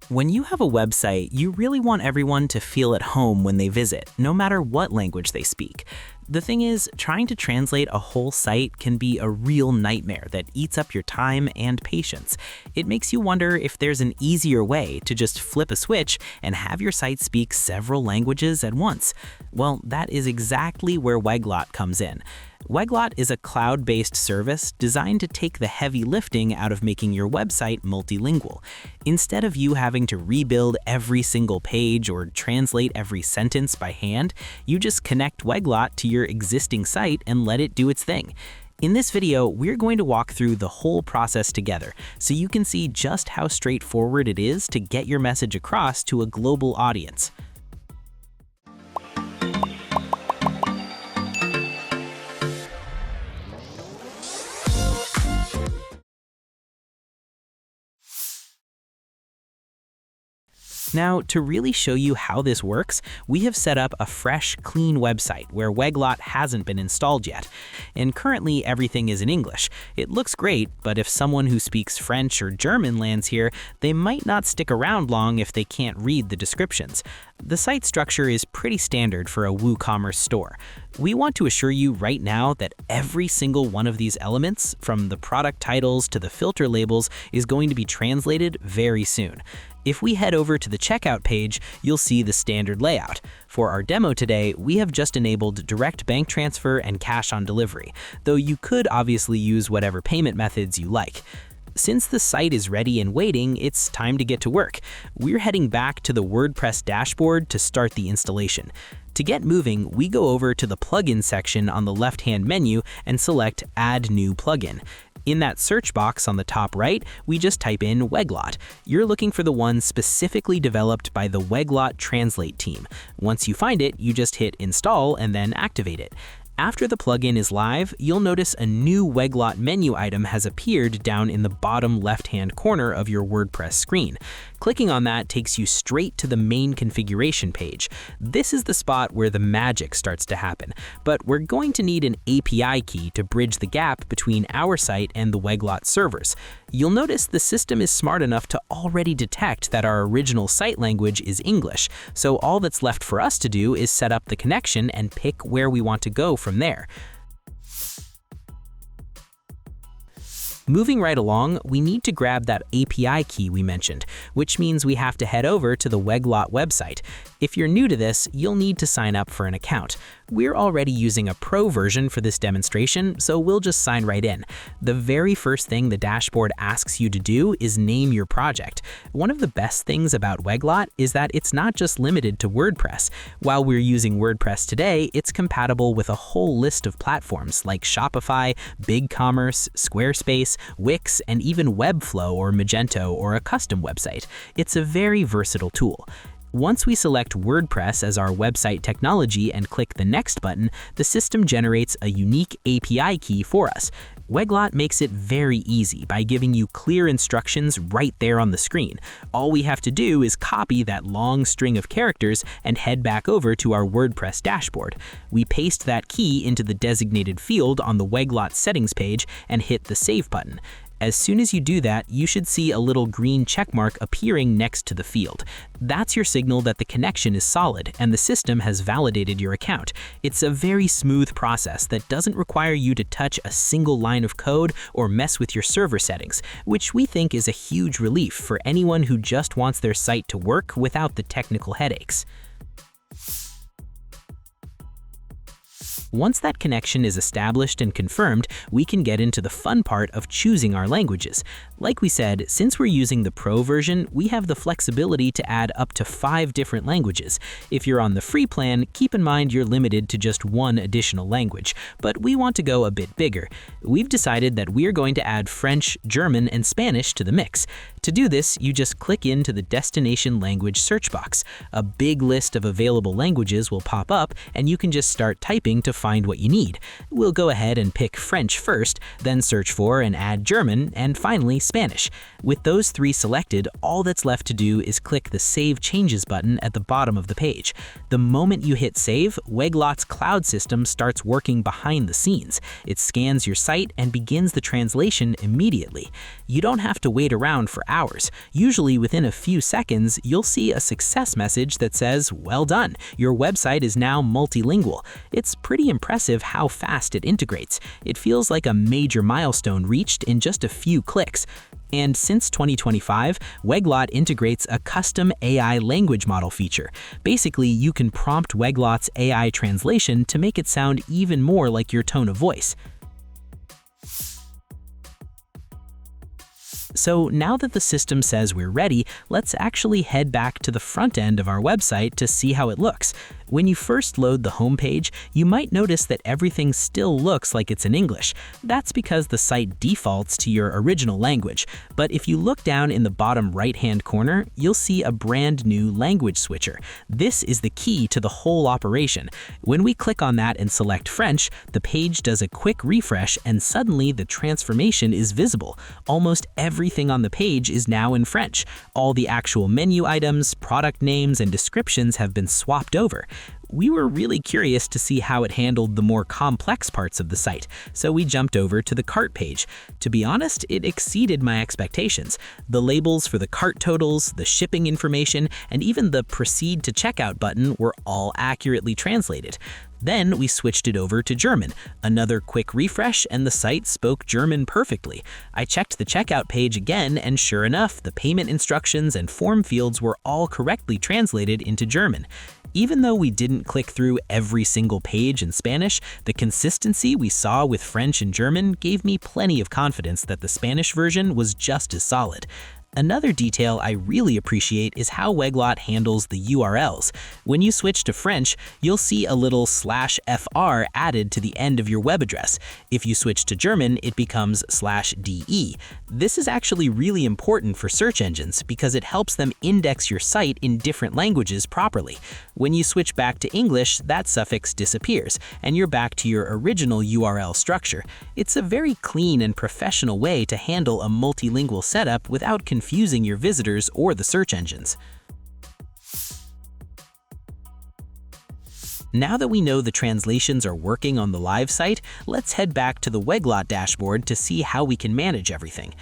When you have a website, you really want everyone to feel at home when they visit, no matter what language they speak. The thing is, trying to translate a whole site can be a real nightmare that eats up your time and patience. It makes you wonder if there's an easier way to just flip a switch and have your site speak several languages at once. Well, that is exactly where Weglot comes in. Weglot is a cloud-based service designed to take the heavy lifting out of making your website multilingual. Instead of you having to rebuild every single page or translate every sentence by hand, you just connect Weglot to your existing site and let it do its thing. In this video, we're going to walk through the whole process together so you can see just how straightforward it is to get your message across to a global audience. Now, to really show you how this works, we have set up a fresh, clean website where Weglot hasn't been installed yet. And currently, everything is in English. It looks great, but if someone who speaks French or German lands here, they might not stick around long if they can't read the descriptions. The site structure is pretty standard for a WooCommerce store. We want to assure you right now that every single one of these elements, from the product titles to the filter labels, is going to be translated very soon. If we head over to the checkout page, you'll see the standard layout. For our demo today, we have just enabled direct bank transfer and cash on delivery, though you could obviously use whatever payment methods you like. Since the site is ready and waiting, it's time to get to work. We're heading back to the WordPress dashboard to start the installation. To get moving, we go over to the plugin section on the left-hand menu and select Add New Plugin. In that search box on the top right, we just type in Weglot. You're looking for the one specifically developed by the Weglot Translate team. Once you find it, you just hit Install and then activate it. After the plugin is live, you'll notice a new Weglot menu item has appeared down in the bottom left-hand corner of your WordPress screen. Clicking on that takes you straight to the main configuration page. This is the spot where the magic starts to happen, but we're going to need an API key to bridge the gap between our site and the Weglot servers. You'll notice the system is smart enough to already detect that our original site language is English, so all that's left for us to do is set up the connection and pick where we want to go from there. Moving right along, we need to grab that API key we mentioned, which means we have to head over to the Weglot website. If you're new to this, you'll need to sign up for an account. We're already using a pro version for this demonstration, so we'll just sign right in. The very first thing the dashboard asks you to do is name your project. One of the best things about Weglot is that it's not just limited to WordPress. While we're using WordPress today, it's compatible with a whole list of platforms like Shopify, BigCommerce, Squarespace, Wix, and even Webflow or Magento or a custom website. It's a very versatile tool. Once we select WordPress as our website technology and click the Next button, the system generates a unique API key for us. Weglot makes it very easy by giving you clear instructions right there on the screen. All we have to do is copy that long string of characters and head back over to our WordPress dashboard. We paste that key into the designated field on the Weglot settings page and hit the Save button. As soon as you do that, you should see a little green checkmark appearing next to the field. That's your signal that the connection is solid and the system has validated your account. It's a very smooth process that doesn't require you to touch a single line of code or mess with your server settings, which we think is a huge relief for anyone who just wants their site to work without the technical headaches. Once that connection is established and confirmed, we can get into the fun part of choosing our languages. Like we said, since we're using the Pro version, we have the flexibility to add up to 5 different languages. If you're on the free plan, keep in mind you're limited to just one additional language, but we want to go a bit bigger. We've decided that we are going to add French, German, and Spanish to the mix. To do this, you just click into the destination language search box. A big list of available languages will pop up, and you can just start typing to find what you need. We'll go ahead and pick French first, then search for and add German, and finally Spanish. With those three selected, all that's left to do is click the Save Changes button at the bottom of the page. The moment you hit save, Weglot's cloud system starts working behind the scenes. It scans your site and begins the translation immediately. You don't have to wait around for hours. Usually within a few seconds, you'll see a success message that says, "Well done, your website is now multilingual." It's pretty impressive how fast it integrates. It feels like a major milestone reached in just a few clicks. And since 2025, Weglot integrates a custom AI language model feature. Basically, you can prompt Weglot's AI translation to make it sound even more like your tone of voice. So now that the system says we're ready, let's actually head back to the front end of our website to see how it looks. When you first load the homepage, you might notice that everything still looks like it's in English. That's because the site defaults to your original language. But if you look down in the bottom right-hand corner, you'll see a brand new language switcher. This is the key to the whole operation. When we click on that and select French, the page does a quick refresh and suddenly the transformation is visible. Almost everything on the page is now in French. All the actual menu items, product names, and descriptions have been swapped over. We were really curious to see how it handled the more complex parts of the site, so we jumped over to the cart page. To be honest, it exceeded my expectations. The labels for the cart totals, the shipping information, and even the Proceed to Checkout button were all accurately translated. Then we switched it over to German. Another quick refresh and the site spoke German perfectly. I checked the checkout page again and sure enough, the payment instructions and form fields were all correctly translated into German. Even though we didn't click through every single page in Spanish, the consistency we saw with French and German gave me plenty of confidence that the Spanish version was just as solid. Another detail I really appreciate is how Weglot handles the URLs. When you switch to French, you'll see a little /fr added to the end of your web address. If you switch to German, it becomes /de. This is actually really important for search engines because it helps them index your site in different languages properly. When you switch back to English, that suffix disappears, and you're back to your original URL structure. It's a very clean and professional way to handle a multilingual setup without confusing your visitors or the search engines. Now that we know the translations are working on the live site, let's head back to the Weglot dashboard to see how we can manage everything.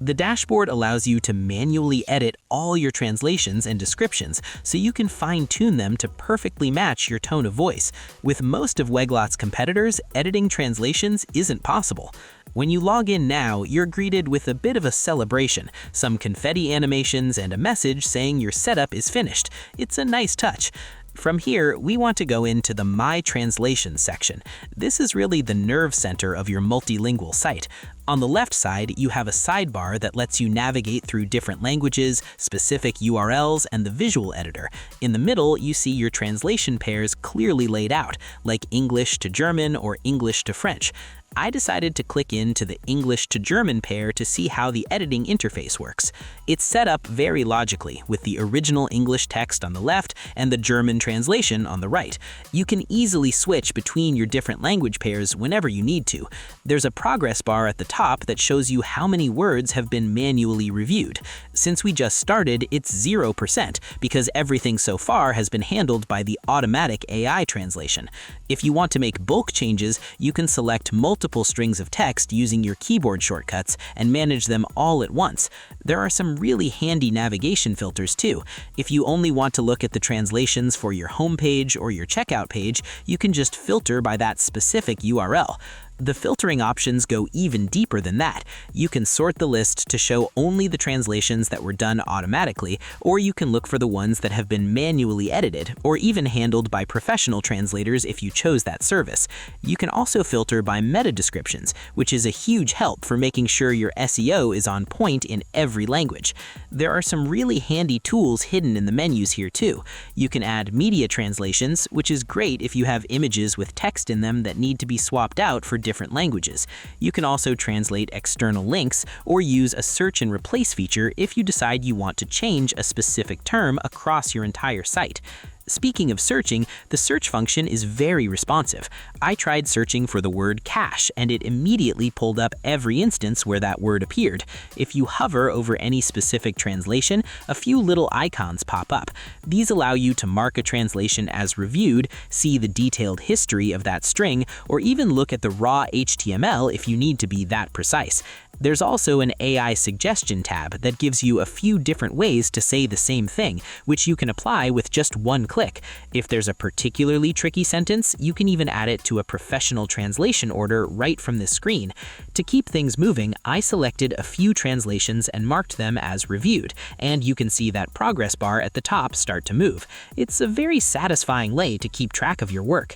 The dashboard allows you to manually edit all your translations and descriptions so you can fine-tune them to perfectly match your tone of voice. With most of Weglot's competitors, editing translations isn't possible. When you log in now, you're greeted with a bit of a celebration, some confetti animations, and a message saying your setup is finished. It's a nice touch. From here, we want to go into the My Translations section. This is really the nerve center of your multilingual site. On the left side, you have a sidebar that lets you navigate through different languages, specific URLs, and the visual editor. In the middle, you see your translation pairs clearly laid out, like English to German or English to French. I decided to click into the English to German pair to see how the editing interface works. It's set up very logically, with the original English text on the left and the German translation on the right. You can easily switch between your different language pairs whenever you need to. There's a progress bar at the top that shows you how many words have been manually reviewed. Since we just started, it's 0% because everything so far has been handled by the automatic AI translation. If you want to make bulk changes, you can select multiple strings of text using your keyboard shortcuts and manage them all at once. There are some really handy navigation filters too. If you only want to look at the translations for your homepage or your checkout page, you can just filter by that specific URL. The filtering options go even deeper than that. You can sort the list to show only the translations that were done automatically, or you can look for the ones that have been manually edited, or even handled by professional translators if you chose that service. You can also filter by meta descriptions, which is a huge help for making sure your SEO is on point in every language. There are some really handy tools hidden in the menus here too. You can add media translations, which is great if you have images with text in them that need to be swapped out for different languages. You can also translate external links or use a search and replace feature if you decide you want to change a specific term across your entire site. Speaking of searching, the search function is very responsive. I tried searching for the word cash, and it immediately pulled up every instance where that word appeared. If you hover over any specific translation, a few little icons pop up. These allow you to mark a translation as reviewed, see the detailed history of that string, or even look at the raw HTML if you need to be that precise. There's also an AI suggestion tab that gives you a few different ways to say the same thing, which you can apply with just one click. If there's a particularly tricky sentence, you can even add it to a professional translation order right from this screen. To keep things moving, I selected a few translations and marked them as reviewed, and you can see that progress bar at the top start to move. It's a very satisfying way to keep track of your work.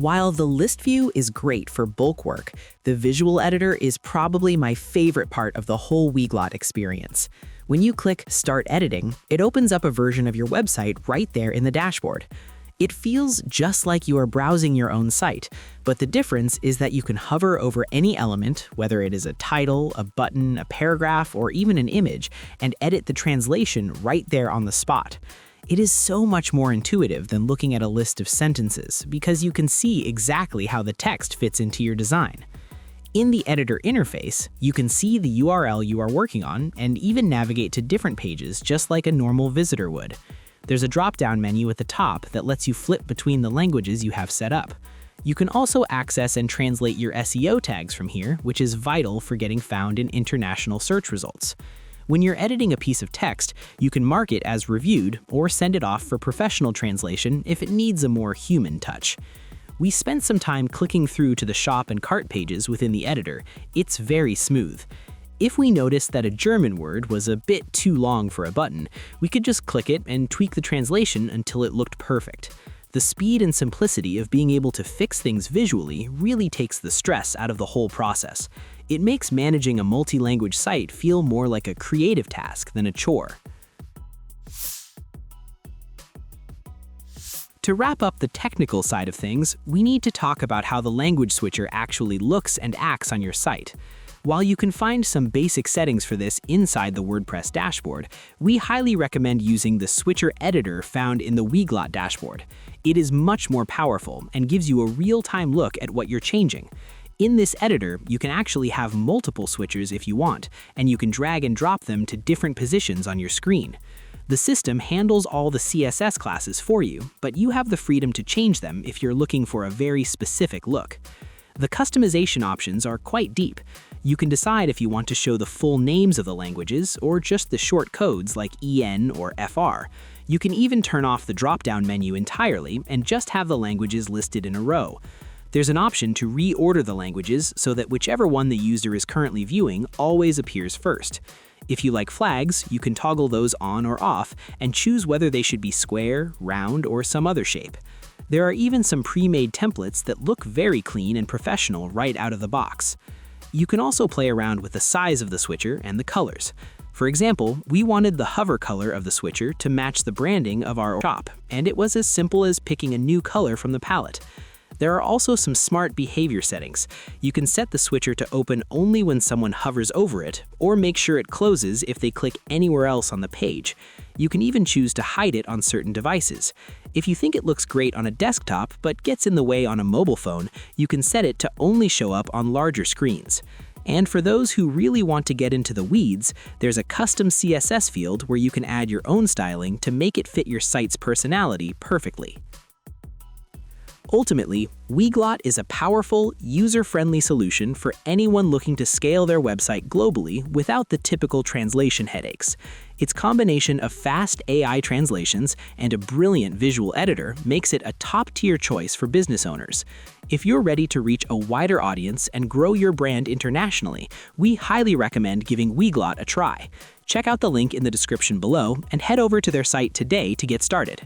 While the list view is great for bulk work, the visual editor is probably my favorite part of the whole Weglot experience. When you click Start Editing, it opens up a version of your website right there in the dashboard. It feels just like you are browsing your own site, but the difference is that you can hover over any element, whether it is a title, a button, a paragraph, or even an image, and edit the translation right there on the spot. It is so much more intuitive than looking at a list of sentences because you can see exactly how the text fits into your design. In the editor interface, you can see the URL you are working on and even navigate to different pages just like a normal visitor would. There's a drop-down menu at the top that lets you flip between the languages you have set up. You can also access and translate your SEO tags from here, which is vital for getting found in international search results. When you're editing a piece of text, you can mark it as reviewed or send it off for professional translation if it needs a more human touch. We spent some time clicking through to the shop and cart pages within the editor. It's very smooth. If we noticed that a German word was a bit too long for a button, we could just click it and tweak the translation until it looked perfect. The speed and simplicity of being able to fix things visually really takes the stress out of the whole process. It makes managing a multi-language site feel more like a creative task than a chore. To wrap up the technical side of things, we need to talk about how the language switcher actually looks and acts on your site. While you can find some basic settings for this inside the WordPress dashboard, we highly recommend using the switcher editor found in the Weglot dashboard. It is much more powerful and gives you a real-time look at what you're changing. In this editor, you can actually have multiple switchers if you want, and you can drag and drop them to different positions on your screen. The system handles all the CSS classes for you, but you have the freedom to change them if you're looking for a very specific look. The customization options are quite deep. You can decide if you want to show the full names of the languages or just the short codes like EN or FR. You can even turn off the drop-down menu entirely and just have the languages listed in a row. There's an option to reorder the languages so that whichever one the user is currently viewing always appears first. If you like flags, you can toggle those on or off and choose whether they should be square, round, or some other shape. There are even some pre-made templates that look very clean and professional right out of the box. You can also play around with the size of the switcher and the colors. For example, we wanted the hover color of the switcher to match the branding of our shop, and it was as simple as picking a new color from the palette. There are also some smart behavior settings. You can set the switcher to open only when someone hovers over it, or make sure it closes if they click anywhere else on the page. You can even choose to hide it on certain devices. If you think it looks great on a desktop but gets in the way on a mobile phone, you can set it to only show up on larger screens. And for those who really want to get into the weeds, there's a custom CSS field where you can add your own styling to make it fit your site's personality perfectly. Ultimately, Weglot is a powerful, user-friendly solution for anyone looking to scale their website globally without the typical translation headaches. Its combination of fast AI translations and a brilliant visual editor makes it a top-tier choice for business owners. If you're ready to reach a wider audience and grow your brand internationally, we highly recommend giving Weglot a try. Check out the link in the description below and head over to their site today to get started.